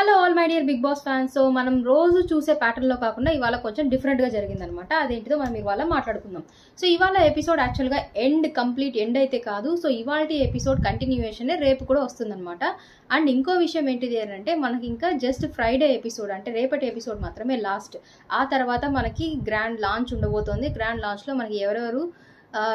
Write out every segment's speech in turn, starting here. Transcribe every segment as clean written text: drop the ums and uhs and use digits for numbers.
Hello all my dear Bigg Boss fans. So మనం రోజు చూసే ప్యాటర్న్లో కాకుండా ఇవాళ కొంచెం డిఫరెంట్గా జరిగిందనమాట. అదేంటిదో మనం ఇవాళ మాట్లాడుకుందాం. సో ఇవాళ ఎపిసోడ్ యాక్చువల్గా కంప్లీట్ ఎండ్ అయితే కాదు. సో ఇవాళ ఎపిసోడ్ కంటిన్యూయేషన్ రేపు కూడా వస్తుందన్నమాట. అండ్ ఇంకో విషయం ఏంటిది అంటే మనకి ఇంకా జస్ట్ ఫ్రైడే ఎపిసోడ్ అంటే రేపటి ఎపిసోడ్ మాత్రమే లాస్ట్. ఆ తర్వాత మనకి గ్రాండ్ లాంచ్ ఉండబోతోంది. గ్రాండ్ లాంచ్లో మనకి ఎవరెవరు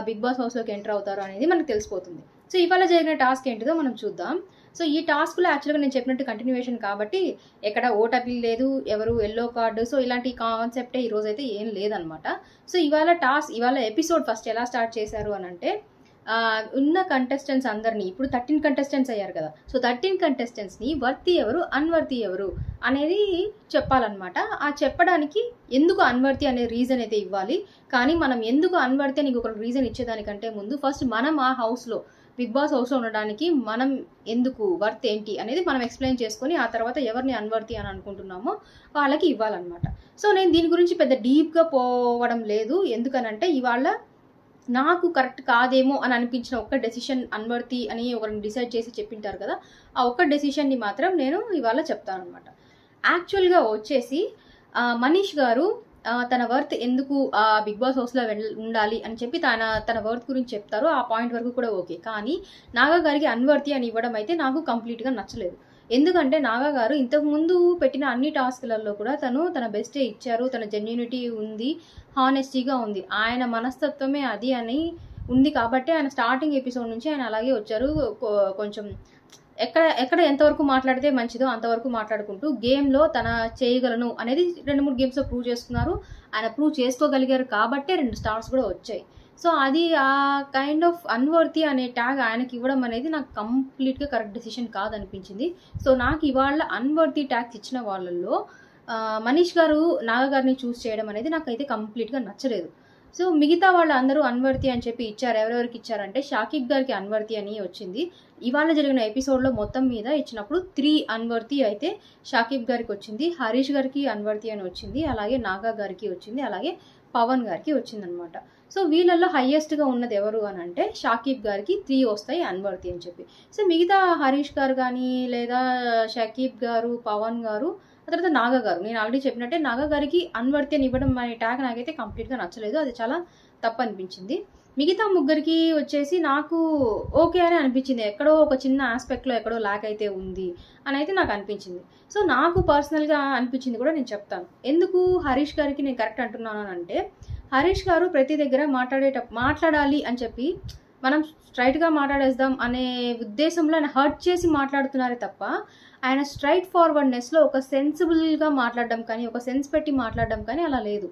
బిగ్ బాస్ హౌస్లోకి ఎంటర్ అవుతారు అనేది మనకు తెలిసిపోతుంది. సో ఇవాళ జరిగిన టాస్క్ ఏంటిదో మనం చూద్దాం. సో ఈ టాస్క్లో యాక్చువల్గా నేను చెప్పినట్టు కంటిన్యూయేషన్ కాబట్టి ఎక్కడ ఓట్ అపీల్ లేదు, ఎవరు ఎల్లో కార్డు, సో ఇలాంటి కాన్సెప్టే ఈరోజు అయితే ఏం లేదనమాట. సో ఇవాళ ఎపిసోడ్ ఫస్ట్ ఎలా స్టార్ట్ చేశారు అని అంటే ఉన్న కంటెస్టెంట్స్ అందరినీ, ఇప్పుడు 13 కంటెస్టెంట్స్ అయ్యారు కదా. సో 13 కంటెస్టెంట్స్ని వర్తి ఎవరు అన్వర్తి ఎవరు అనేది చెప్పాలన్నమాట. ఆ చెప్పడానికి ఎందుకు అన్వర్తి అనే రీజన్ అయితే ఇవ్వాలి. కానీ మనం ఎందుకు అన్వర్తి అని ఇంకొక రీజన్ ఇచ్చేదానికంటే ముందు ఫస్ట్ మనం ఆ హౌస్లో బిగ్ బాస్ హౌస్లో ఉండడానికి మనం ఎందుకు వర్త్ ఏంటి అనేది మనం ఎక్స్ప్లెయిన్ చేసుకొని ఆ తర్వాత ఎవరిని అన్వర్తి అని అనుకుంటున్నామో వాళ్ళకి ఇవ్వాలన్నమాట. సో నేను దీని గురించి పెద్ద డీప్గా పోవడం లేదు. ఎందుకనంటే ఇవాళ నాకు కరెక్ట్ కాదేమో అని అనిపించిన ఒక్క డెసిషన్ అన్వర్తి అని ఒకరిని డిసైడ్ చేసి చెప్పింటారు కదా, ఆ ఒక్క డెసిషన్ని మాత్రం నేను ఇవాళ చెప్తానమాట. యాక్చువల్గా వచ్చేసి మనీష్ గారు తన వర్త్ ఎందుకు బిగ్ బాస్ హౌస్లో ఉండాలి అని చెప్పి తన వర్త్ గురించి చెప్తారు. ఆ పాయింట్ వరకు కూడా ఓకే. కానీ నాగా గారికి అన్వర్తి అని ఇవ్వడం అయితే నాకు కంప్లీట్గా నచ్చలేదు. ఎందుకంటే నాగా గారు ఇంతకుముందు పెట్టిన అన్ని టాస్క్లలో కూడా తన బెస్టే ఇచ్చారు. తన జెన్యూనిటీ ఉంది, హానెస్టీగా ఉంది. ఆయన మనస్తత్వమే అది అని ఉంది కాబట్టి ఆయన స్టార్టింగ్ ఎపిసోడ్ నుంచి ఆయన అలాగే వచ్చారు. కొంచెం ఎక్కడ ఎంతవరకు మాట్లాడితే మంచిదో అంతవరకు మాట్లాడుకుంటూ గేమ్లో తన చేయగలను అనేది 2-3 గేమ్స్లో ప్రూవ్ చేసుకున్నారు. ఆయన ప్రూవ్ చేసుకోగలిగారు కాబట్టే 2 స్టార్స్ కూడా వచ్చాయి. సో అది ఆ కైండ్ ఆఫ్ అన్వర్తి అనే ట్యాగ్ ఆయనకి ఇవ్వడం అనేది నాకు కంప్లీట్గా కరెక్ట్ డెసిషన్ కాదనిపించింది. సో నాకు ఇవాళ అన్వర్తి ట్యాగ్స్ ఇచ్చిన వాళ్ళల్లో మనీష్ గారు నాగా గారిని చూస్ చేయడం అనేది నాకైతే కంప్లీట్గా నచ్చలేదు. సో మిగతా వాళ్ళు అందరూ అన్వర్తి అని చెప్పి ఇచ్చారు. ఎవరెవరికి ఇచ్చారంటే షాకిబ్ గారికి అన్వర్తి అని వచ్చింది. ఇవాళ జరిగిన ఎపిసోడ్లో మొత్తం మీద ఇచ్చినప్పుడు 3 అన్వర్తి అయితే షాకిబ్ గారికి వచ్చింది, హరీష్ గారికి అన్వర్తి అని వచ్చింది, అలాగే నాగా గారికి వచ్చింది, అలాగే పవన్ గారికి వచ్చిందనమాట. సో వీళ్ళల్లో హైయెస్ట్గా ఉన్నది ఎవరు అని అంటే షాకిబ్ గారికి 3 వస్తాయి అన్వర్తి అని చెప్పి. సో మిగతా హరీష్ గారు కానీ లేదా షాకిబ్ గారు, పవన్ గారు, ఆ తర్వాత నాగా గారు, నేను ఆల్రెడీ చెప్పినట్టే నాగా గారికి అన్వర్తి అని ఇవ్వడం అనే ట్యాగ్ నాకైతే కంప్లీట్గా నచ్చలేదు. అది చాలా తప్పు అనిపించింది. మిగతా ముగ్గురికి వచ్చేసి నాకు ఓకే అని అనిపించింది. ఎక్కడో ఒక చిన్న ఆస్పెక్ట్లో ఎక్కడో ల్యాక్ అయితే ఉంది అని అయితే నాకు అనిపించింది. సో నాకు పర్సనల్గా అనిపించింది కూడా నేను చెప్తాను. ఎందుకు హరీష్ గారికి నేను కరెక్ట్ అంటున్నాను అంటే హరీష్ గారు ప్రతి దగ్గర మాట్లాడాలి అని చెప్పి మనం స్ట్రైట్గా మాట్లాడేద్దాం అనే ఉద్దేశంలో ఆయన హర్ట్ చేసి మాట్లాడుతున్నారే తప్ప ఆయన స్ట్రైట్ ఫార్వర్డ్నెస్లో ఒక సెన్సిబుల్గా మాట్లాడడం కానీ ఒక సెన్స్ పెట్టి మాట్లాడడం కానీ అలా లేదు.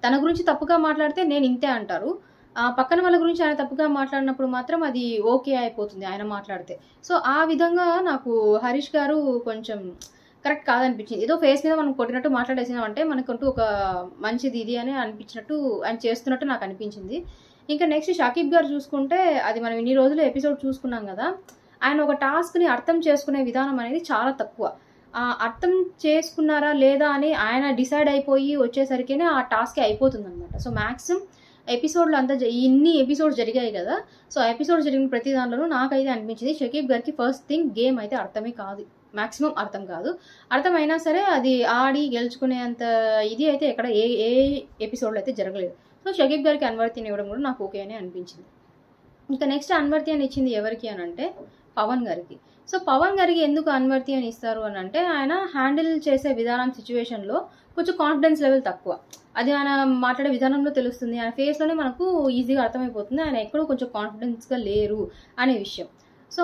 తన గురించి తప్పుగా మాట్లాడితే నేను ఇంతే అంటారు. పక్కన వాళ్ళ గురించి ఆయన తప్పుగా మాట్లాడినప్పుడు మాత్రం అది ఓకే అయిపోతుంది ఆయన మాట్లాడితే. సో ఆ విధంగా నాకు హరీష్ గారు కొంచెం కరెక్ట్ కాదనిపించింది. ఏదో ఫేస్ మీద మనం కొట్టినట్టు మాట్లాడేసినామంటే మనకంటూ ఒక మంచిది ఇది అని అనిపించినట్టు ఆయన చేస్తున్నట్టు నాకు అనిపించింది. ఇంకా నెక్స్ట్ షాకిబ్ గారు చూసుకుంటే అది మనం ఇన్ని రోజులు ఎపిసోడ్ చూసుకున్నాం కదా, ఆయన ఒక టాస్క్ని అర్థం చేసుకునే విధానం అనేది చాలా తక్కువ. అర్థం చేసుకున్నారా లేదా అని ఆయన డిసైడ్ అయిపోయి వచ్చేసరికేనే ఆ టాస్క్ అయిపోతుంది అనమాట. సో మ్యాక్సిమం ఎపిసోడ్లో అంతా ఇన్ని ఎపిసోడ్స్ జరిగాయి కదా, సో ఎపిసోడ్ జరిగిన ప్రతి దాంట్లోనూ నాకైతే అనిపించింది షకీబ్ గారికి ఫస్ట్ థింగ్ గేమ్ అయితే అర్థమే కాదు, మ్యాక్సిమం అర్థం కాదు. అర్థమైనా సరే అది ఆడి గెలుచుకునేంత ఇది అయితే ఎక్కడ ఏ ఎపిసోడ్లో అయితే జరగలేదు. సో షకీబ్ గారికి అన్వర్తిని ఇవ్వడం కూడా నాకు ఓకే అని అనిపించింది. ఇంకా నెక్స్ట్ అన్వర్తి అని ఇచ్చింది ఎవరికి అని అంటే పవన్ గారికి. సో పవన్ గారికి ఎందుకు అన్వర్తి అని ఇస్తారు అని అంటే ఆయన హ్యాండిల్ చేసే విధానం సిచ్యువేషన్లో కొంచెం కాన్ఫిడెన్స్ లెవెల్ తక్కువ. అది ఆయన మాట్లాడే విధానంలో తెలుస్తుంది, ఆయన ఫేస్లోనే మనకు ఈజీగా అర్థమైపోతుంది ఆయన ఎక్కడో కొంచెం కాన్ఫిడెన్స్గా లేరు అనే విషయం. సో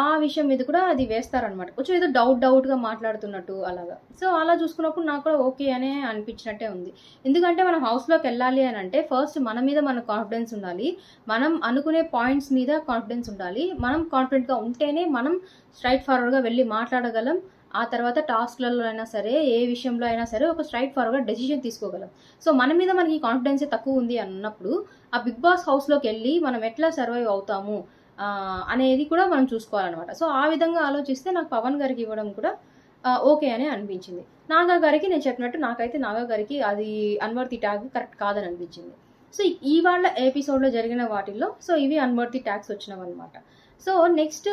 ఆ విషయం మీద కూడా అది వేస్తారనమాట, కొంచెం ఏదో డౌట్గా మాట్లాడుతున్నట్టు అలాగా. సో అలా చూసుకున్నప్పుడు నాకు కూడా ఓకే అనే అనిపించినట్టే ఉంది. ఎందుకంటే మనం హౌస్లోకి వెళ్ళాలి అని అంటే ఫస్ట్ మన మీద మనకు కాన్ఫిడెన్స్ ఉండాలి, మనం అనుకునే పాయింట్స్ మీద కాన్ఫిడెన్స్ ఉండాలి. మనం కాన్ఫిడెంట్గా ఉంటేనే మనం స్ట్రైట్ ఫార్వర్డ్గా వెళ్ళి మాట్లాడగలం. ఆ తర్వాత టాస్క్లలో అయినా సరే ఏ విషయంలో అయినా సరే ఒక స్ట్రైట్ ఫార్వర్డ్ డెసిషన్ తీసుకోగలం. సో మన మీద మనకి కాన్ఫిడెన్సే తక్కువ ఉంది అన్నప్పుడు ఆ బిగ్ బాస్ హౌస్లోకి వెళ్ళి మనం ఎట్లా సర్వైవ్ అవుతాము అనేది కూడా మనం చూసుకోవాలన్నమాట. సో ఆ విధంగా ఆలోచిస్తే నాకు పవన్ గారికి ఇవ్వడం కూడా ఓకే అని అనిపించింది. నాగా గారికి నేను చెప్పినట్టు నాకైతే నాగా గారికి అది అన్వర్తి ట్యాగ్ కరెక్ట్ కాదని అనిపించింది. సో ఇవాళ ఎపిసోడ్లో జరిగిన వాటిల్లో సో ఇవి అన్వర్తి ట్యాగ్స్ వచ్చినవి అనమాట. సో నెక్స్ట్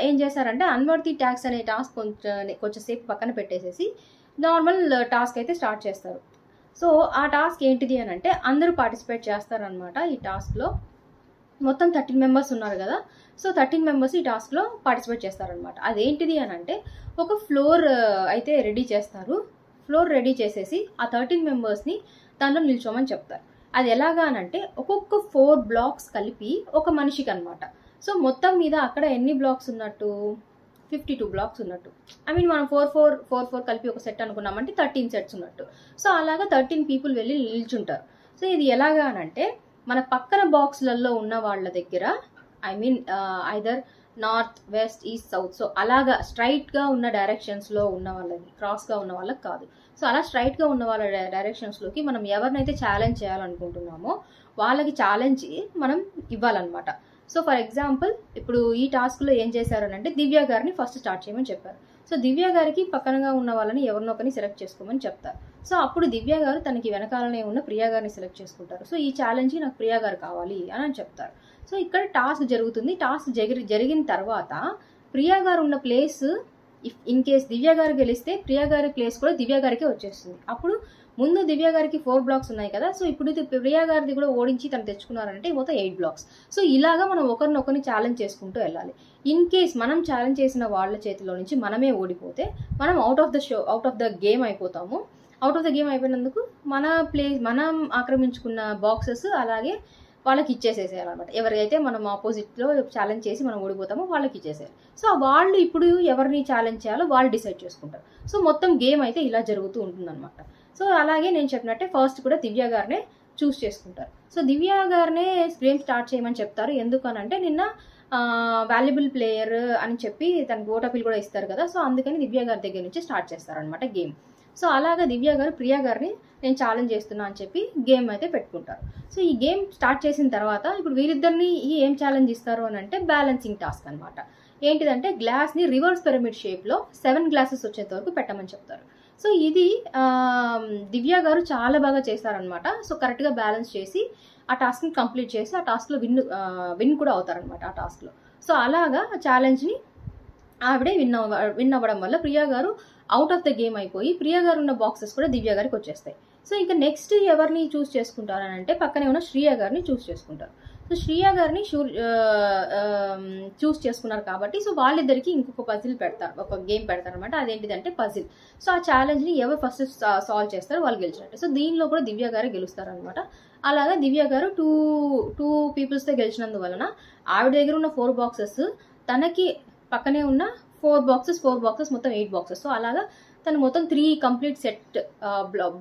ఏం చేశారంటే అన్వర్తి ట్యాక్స్ అనే టాస్క్ కొంచెంసేపు పక్కన పెట్టేసేసి నార్మల్ టాస్క్ అయితే స్టార్ట్ చేస్తారు. సో ఆ టాస్క్ ఏంటిది అని అంటే అందరూ పార్టిసిపేట్ చేస్తారనమాట. ఈ టాస్క్లో మొత్తం 13 మెంబర్స్ ఉన్నారు కదా, సో 13 మెంబర్స్ ఈ టాస్క్లో పార్టిసిపేట్ చేస్తారనమాట. అదేంటిది అని అంటే ఒక ఫ్లోర్ అయితే రెడీ చేస్తారు. ఫ్లోర్ రెడీ చేసేసి ఆ 13 మెంబర్స్ని దానిలో నిల్చోమని చెప్తారు. అది ఎలాగా అని అంటే ఒక్కొక్క 4 బ్లాక్స్ కలిపి ఒక మనిషికి అనమాట. సో మొత్తం మీద అక్కడ ఎన్ని బ్లాక్స్ ఉన్నట్టు 52 బ్లాక్స్ ఉన్నట్టు. ఐ మీన్ మనం 4 కలిపి ఒక సెట్ అనుకున్నామంటే 13 సెట్స్ ఉన్నట్టు. సో అలాగా 13 పీపుల్ వెళ్ళి నిల్చుంటారు. సో ఇది ఎలాగా అని అంటే మన పక్కన బాక్స్లలో ఉన్న వాళ్ళ దగ్గర I mean either north, west, east, south, so అలాగా స్ట్రైట్గా ఉన్న డైరెక్షన్స్లో ఉన్న వాళ్ళకి, క్రాస్గా ఉన్న వాళ్ళకి కాదు. సో అలా స్ట్రైట్గా ఉన్న వాళ్ళ డైరెక్షన్స్లోకి మనం ఎవరినైతే ఛాలెంజ్ చేయాలనుకుంటున్నామో వాళ్ళకి ఛాలెంజ్ మనం ఇవ్వాలన్నమాట. సో ఫర్ ఎగ్జాంపుల్ ఇప్పుడు ఈ టాస్క్లో ఏం చేశారనంటే దివ్య గారిని ఫస్ట్ స్టార్ట్ చేయమని చెప్పారు. సో దివ్య గారికి పక్కనగా ఉన్న వాళ్ళని ఎవరినొకరిని సెలెక్ట్ చేసుకోమని చెప్తారు. సో అప్పుడు దివ్య గారు తనకి వెనకాలనే ఉన్న ప్రియా గారిని సెలెక్ట్ చేసుకుంటారు. సో ఈ ఛాలెంజ్కి నాకు ప్రియా గారు కావాలి అని చెప్తారు. సో ఇక్కడ టాస్క్ జరుగుతుంది. టాస్క్ జరిగిన తర్వాత ప్రియా గారు ఉన్న ప్లేస్ ఇన్ కేస్ దివ్య గారు గెలిస్తే ప్రియా గారి ప్లేస్ కూడా దివ్య గారికి వచ్చేస్తుంది. అప్పుడు ముందు దివ్య గారికి 4 బ్లాక్స్ ఉన్నాయి కదా, సో ఇప్పుడు ప్రియా గారిది కూడా ఓడించి తను తెచ్చుకున్నారంటే మొత్తం 8 బ్లాక్స్. సో ఇలాగా మనం ఒకరినొకరిని ఛాలెంజ్ చేసుకుంటూ వెళ్ళాలి. ఇన్ కేస్ మనం ఛాలెంజ్ చేసిన వాళ్ళ చేతిలో నుంచి మనమే ఓడిపోతే మనం అవుట్ ఆఫ్ ద గేమ్ అయిపోతాము. అవుట్ ఆఫ్ ద గేమ్ అయిపోయినందుకు మనం ఆక్రమించుకున్న బాక్సెస్ అలాగే వాళ్ళకి ఇచ్చేసేసేయాలన్నమాట. ఎవరైతే మనం ఆపోజిట్లో ఛాలెంజ్ చేసి మనం ఓడిపోతామో వాళ్ళకి ఇచ్చేసేయాలి. సో వాళ్ళు ఇప్పుడు ఎవరిని ఛాలెంజ్ చేయాలో వాళ్ళు డిసైడ్ చేసుకుంటారు. సో మొత్తం గేమ్ అయితే ఇలా జరుగుతూ ఉంటుందన్నమాట. సో అలాగే నేను చెప్పినట్టే ఫస్ట్ కూడా దివ్య గారినే చూస్ చేసుకుంటారు. సో దివ్య గారినే గేమ్ స్టార్ట్ చేయమని చెప్తారు. ఎందుకనంటే నిన్న వాల్యుబుల్ ప్లేయర్ అని చెప్పి తనకు ఓటపిల్ కూడా ఇస్తారు కదా, సో అందుకని దివ్య గారి దగ్గర నుంచి స్టార్ట్ చేస్తారనమాట గేమ్. సో అలాగా దివ్య గారు ప్రియా గారిని నేను ఛాలెంజ్ చేస్తున్నా అని చెప్పి గేమ్ అయితే పెట్టుకుంటారు. సో ఈ గేమ్ స్టార్ట్ చేసిన తర్వాత ఇప్పుడు వీరిద్దరిని ఏం ఛాలెంజ్ ఇస్తారు అని అంటే బ్యాలెన్సింగ్ టాస్క్ అనమాట. ఏంటిదంటే గ్లాస్ని రివర్స్ పిరమిడ్ షేప్లో 7 గ్లాసెస్ వచ్చేంత వరకు పెట్టమని చెప్తారు. సో ఇది దివ్య గారు చాలా బాగా చేస్తారనమాట. సో కరెక్ట్గా బ్యాలెన్స్ చేసి ఆ టాస్క్ని కంప్లీట్ చేసి ఆ టాస్క్లో విన్ కూడా అవుతారనమాట ఆ టాస్క్లో. సో అలాగా ఛాలెంజ్ని ఆవిడే విన్ అవ్వడం వల్ల ప్రియా గారు అవుట్ ఆఫ్ ద గేమ్ అయిపోయి ప్రియా గారు ఉన్న బాక్సెస్ కూడా దివ్య గారికి వచ్చేస్తాయి. సో ఇంకా నెక్స్ట్ ఎవరిని చూస్ చేసుకుంటారని అంటే పక్కనే ఉన్న శ్రీయ గారిని చూస్ చేసుకుంటారు. సో శ్రీయ గారిని చూస్ చేసుకున్నారు కాబట్టి సో వాళ్ళిద్దరికి ఇంకొక పజిల్ పెడతారు, ఒక గేమ్ పెడతారు అనమాట. అదేంటిదంటే పజిల్. సో ఆ ఛాలెంజ్ని ఎవరు ఫస్ట్ సాల్వ్ చేస్తారో వాళ్ళు గెలిచినట్టు. సో దీనిలో కూడా దివ్య గారే గెలుస్తారు అనమాట. అలాగా దివ్య గారు టూ పీపుల్స్తో గెలిచినందువలన ఆవిడ దగ్గర ఉన్న 4 బాక్సెస్ తనకి పక్కనే ఉన్న 4 బాక్సెస్ మొత్తం 8 బాక్సెస్. సో అలాగా తను మొత్తం 3 కంప్లీట్ సెట్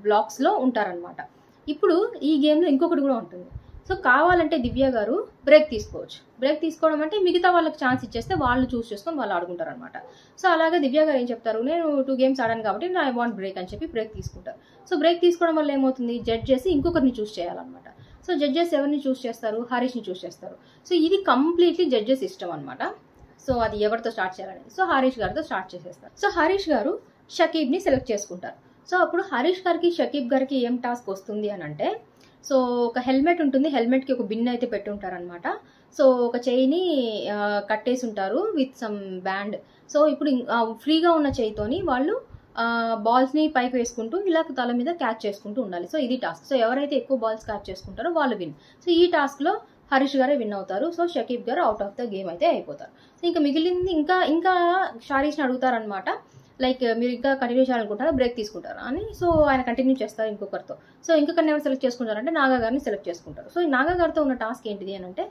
బ్లాక్స్లో ఉంటారనమాట. ఇప్పుడు ఈ గేమ్లో ఇంకొకటి కూడా ఉంటుంది. సో కావాలంటే దివ్య గారు బ్రేక్ తీసుకోవచ్చు. బ్రేక్ తీసుకోవడం అంటే మిగతా వాళ్ళకి ఛాన్స్ ఇచ్చేస్తే వాళ్ళు చూస్ చేసుకొని వాళ్ళు ఆడుకుంటారు అనమాట. సో అలాగే దివ్య గారు ఏం చెప్తారు, నేను 2 గేమ్స్ ఆడాను కాబట్టి ఐ వాంట్ బ్రేక్ అని చెప్పి బ్రేక్ తీసుకుంటారు. సో బ్రేక్ తీసుకోవడం వల్ల ఏమవుతుంది, జడ్జెస్ ఇంకొకరిని చూస్ చేయాలన్నమాట. సో జడ్జెస్ ఎవరిని చూస్ చేస్తారు, హరీష్ని చూస్ చేస్తారు. సో ఇది కంప్లీట్లీ జడ్జెస్ ఇష్టం అనమాట. సో అది ఎవరితో స్టార్ట్ చేయాలనేది. సో హరీష్ గారితో స్టార్ట్ చేసేస్తారు. సో హరీష్ గారు షకీబ్ని సెలెక్ట్ చేసుకుంటారు. సో అప్పుడు హరీష్ గారికి షకీబ్ గారికి ఏం టాస్క్ వస్తుంది అని అంటే, సో ఒక హెల్మెట్ ఉంటుంది, హెల్మెట్కి ఒక బిన్ అయితే పెట్టి ఉంటారనమాట. సో ఒక చెయ్యిని కట్టేసి ఉంటారు విత్ సమ్ బ్యాండ్. సో ఇప్పుడు ఫ్రీగా ఉన్న చెయ్యితోని వాళ్ళు బాల్స్ని పైకి వేసుకుంటూ ఇలా తల మీద క్యాచ్ చేసుకుంటూ ఉండాలి. సో ఇది టాస్క్. సో ఎవరైతే ఎక్కువ బాల్స్ క్యాచ్ చేసుకుంటారో వాళ్ళు విన్. సో ఈ టాస్క్లో హరీష్ గారే విన్ అవుతారు. సో షకీబ్ గారు అవుట్ ఆఫ్ ద గేమ్ అయితే అయిపోతారు. సో ఇంకా మిగిలింది ఇంకా షారీష్ని అడుగుతారనమాట, లైక్ మీరు ఇంకా కంటిన్యూ చేయాలనుకుంటారా, బ్రేక్ తీసుకుంటారా అని. సో ఆయన కంటిన్యూ చేస్తారు ఇంకొకరితో. సో ఇంకొకరిని ఎవరు సెలెక్ట్ చేసుకుంటారంటే నాగా గారిని సెలెక్ట్ చేసుకుంటారు. సో ఈ నాగా గారితో ఉన్న టాస్క్ ఏంటిది అని అంటే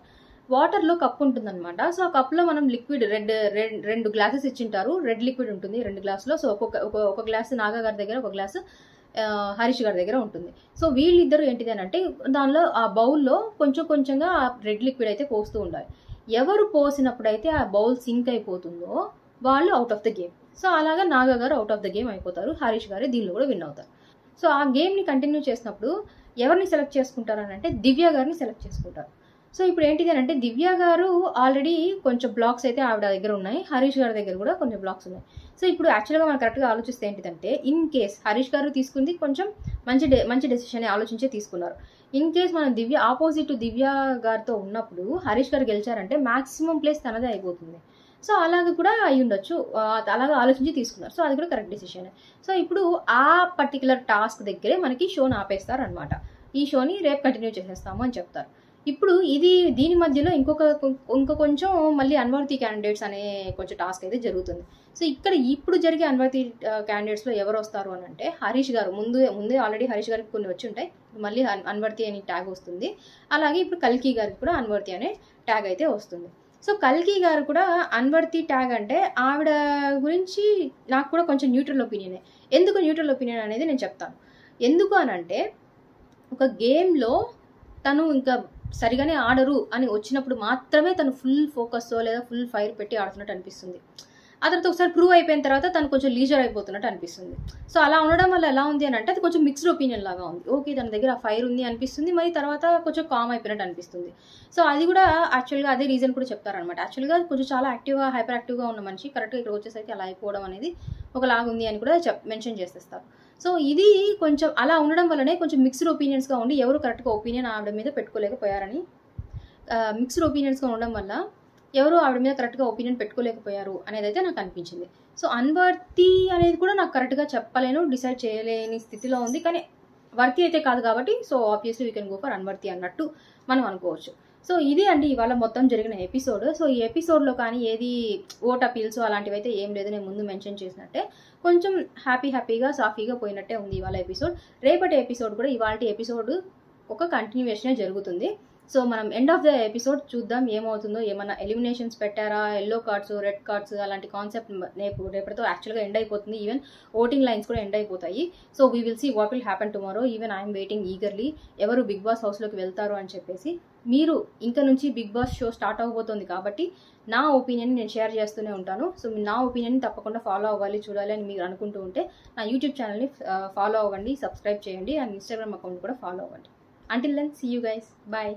వాటర్లో కప్ ఉంటుందన్నమాట. సో ఆ కప్లో మనం లిక్విడ్ 2 గ్లాసెస్ ఇచ్చింటారు, రెడ్ లిక్విడ్ ఉంటుంది 2 గ్లాసులో. సో ఒక గ్లాస్ నాగా గారి దగ్గర, ఒక గ్లాసు హరీష్ గారి దగ్గర ఉంటుంది. సో వీళ్ళిద్దరు ఏంటిది అని అంటే దానిలో ఆ బౌల్లో కొంచెంగా రెడ్ లిక్విడ్ అయితే పోస్తూ ఉండాలి. ఎవరు పోసినప్పుడైతే ఆ బౌల్ సింక్ అయిపోతుందో వాళ్ళు out of the game. So అలాగా నాగా గారు అవుట్ ఆఫ్ ద గేమ్ అయిపోతారు, హరీష్ గారు దీనిలో కూడా విన్ అవుతారు. సో ఆ గేమ్ని కంటిన్యూ చేసినప్పుడు ఎవరిని సెలెక్ట్ చేసుకుంటారు అని అంటే దివ్య గారిని సెలెక్ట్ చేసుకుంటారు. సో ఇప్పుడు ఏంటిది అంటే దివ్య గారు ఆల్రెడీ కొంచెం బ్లాక్స్ అయితే ఆవిడ దగ్గర ఉన్నాయి, హరీష్ గారి దగ్గర కూడా కొంచెం బ్లాక్స్ ఉన్నాయి. సో ఇప్పుడు యాక్చువల్గా మనం కరెక్ట్గా ఆలోచిస్తే ఏంటిదంటే, ఇన్ కేస్ హరీష్ గారు తీసుకుంది కొంచెం మంచి డెసిషన్ ఆలోచించే తీసుకున్నారు. ఇన్ కేస్ మనం ఆపోజిట్ దివ్య గారితో ఉన్నప్పుడు హరీష్ గారు గెలిచారంటే మాక్సిమం ప్లేస్ తనదే అయిపోతుంది. సో అలాగ కూడా అయి ఉండొచ్చు, అలాగా ఆలోచించి తీసుకున్నారు. సో అది కూడా కరెక్ట్ డెసిషన్. సో ఇప్పుడు ఆ పర్టికులర్ టాస్క్ దగ్గరే మనకి షోని ఆపేస్తారు అనమాట. ఈ షోని రేపు కంటిన్యూ చేసేస్తాము అని చెప్తారు. ఇప్పుడు దీని మధ్యలో ఇంకో కొంచెం మళ్ళీ అన్వర్తి క్యాండిడేట్స్ అనే కొంచెం టాస్క్ అయితే జరుగుతుంది. సో ఇక్కడ ఇప్పుడు జరిగే అన్వర్తి క్యాండిడేట్స్లో ఎవరు వస్తారు అని అంటే, హరీష్ గారు ముందే ఆల్రెడీ హరీష్ గారికి కొన్ని వచ్చి ఉంటాయి, మళ్ళీ అన్వర్తి అనే ట్యాగ్ వస్తుంది. అలాగే ఇప్పుడు కల్కి గారికి కూడా అన్వర్తి అనే ట్యాగ్ అయితే వస్తుంది. సో కల్కి గారు కూడా అన్వర్తి ట్యాగ్ అంటే ఆవిడ గురించి నాకు కూడా కొంచెం న్యూట్రల్ ఒపీనియనే. ఎందుకు న్యూట్రల్ ఒపీనియన్ అనేది నేను చెప్తాను. ఎందుకు అనంటే, ఒక గేమ్లో తను ఇంకా సరిగానే ఆడరు అని వచ్చినప్పుడు మాత్రమే తను ఫుల్ ఫోకస్తో లేదా ఫుల్ ఫైర్ పెట్టి ఆడుతున్నట్టు అనిపిస్తుంది. ఆ తర్వాత ఒకసారి ప్రూవ్ అయిపోయిన తర్వాత తను కొంచెం లీజర్ అయిపోతున్నట్టు అనిపిస్తుంది. సో అలా ఉండడం వల్ల ఎలా ఉంది అని అంటే, అది కొంచెం మిక్స్డ్ ఒపీనియన్ లాగా ఉంది. ఓకే, తన దగ్గర ఆ ఫైర్ ఉంది అనిపిస్తుంది, మరి తర్వాత కొంచెం కామ్ అయిపోయినట్టు అనిపిస్తుంది. సో అది కూడా యాక్చువల్గా అదే రీజన్ కూడా చెప్తారనమాట. యాక్చువల్గా కొంచెం చాలా యాక్టివ్గా హైపర్ యాక్టివ్గా ఉన్న మనిషి కరెక్ట్గా ఇక్కడ వచ్చేసరికి అలా అయిపోవడం అనేది ఒకలాగా ఉంది అని కూడా మెన్షన్ చేసేస్తారు. సో ఇది కొంచెం అలా ఉండడం వల్లనే కొంచెం మిక్స్డ్ ఒపీనియన్స్గా ఉండి ఎవరు కరెక్ట్గా ఒపీనియన్ ఆవిడ మీద పెట్టుకోలేకపోయారని, మిక్స్డ్ ఒపీనియన్స్గా ఉండడం వల్ల ఎవరు ఆవిడ మీద కరెక్ట్గా ఒపీనియన్ పెట్టుకోలేకపోయారు అనేది అయితే నాకు అనిపించింది. సో అన్వర్తి అనేది కూడా నాకు కరెక్ట్గా చెప్పలేను, డిసైడ్ చేయలేని స్థితిలో ఉంది. కానీ వర్తి అయితే కాదు కాబట్టి so obviously we can go for unworthy అన్నట్టు మనం అనుకోవచ్చు. సో ఇది అండి ఇవాళ మొత్తం జరిగిన ఎపిసోడ్. సో ఈ ఎపిసోడ్లో కానీ ఏది ఓట్ అపీల్స్ అలాంటివి అయితే ఏం లేదు, నేను ముందు మెన్షన్ చేసినట్టే కొంచెం హ్యాపీగా సాఫీగా పోయినట్టే ఉంది ఇవాళ ఎపిసోడ్. రేపటి ఎపిసోడ్ కూడా ఇవాళ ఎపిసోడ్ ఒక కంటిన్యూవేషనే జరుగుతుంది. సో మనం ఎండ్ ఆఫ్ ద ఎపిసోడ్ చూద్దాం ఏమవుతుందో. ఏమన్నా ఎలిమినేషన్స్ పెట్టారా, ఎల్లో కార్డ్స్ రెడ్ కార్డ్స్ అలాంటి కాన్సెప్ట్ రేపటితో యాక్చువల్గా ఎండ్ అయిపోతుంది. ఈవెన్ ఓటింగ్ లైన్స్ కూడా ఎండ్ అయిపోతాయి. So we will see what will happen tomorrow. Even I'm waiting eagerly ఎవరు బిగ్ బాస్ హౌస్లోకి వెళ్తారు అని చెప్పేసి. మీరు ఇంకా నుంచి బిగ్ బాస్ షో స్టార్ట్ అవ్వబోతుంది కాబట్టి నా ఒపీనియన్ నేను షేర్ చేస్తూనే ఉంటాను. సో నా ఒపీనియన్ తప్పకుండా ఫాలో అవ్వాలి, చూడాలి అని మీరు అనుకుంటూ ఉంటే నా యూట్యూబ్ ఛానల్ని ఫాలో అవ్వండి, సబ్స్క్రైబ్ చేయండి, అండ్ ఇన్స్టాగ్రామ్ అకౌంట్ కూడా ఫాలో అవ్వండి. Until then, see you guys. Bye.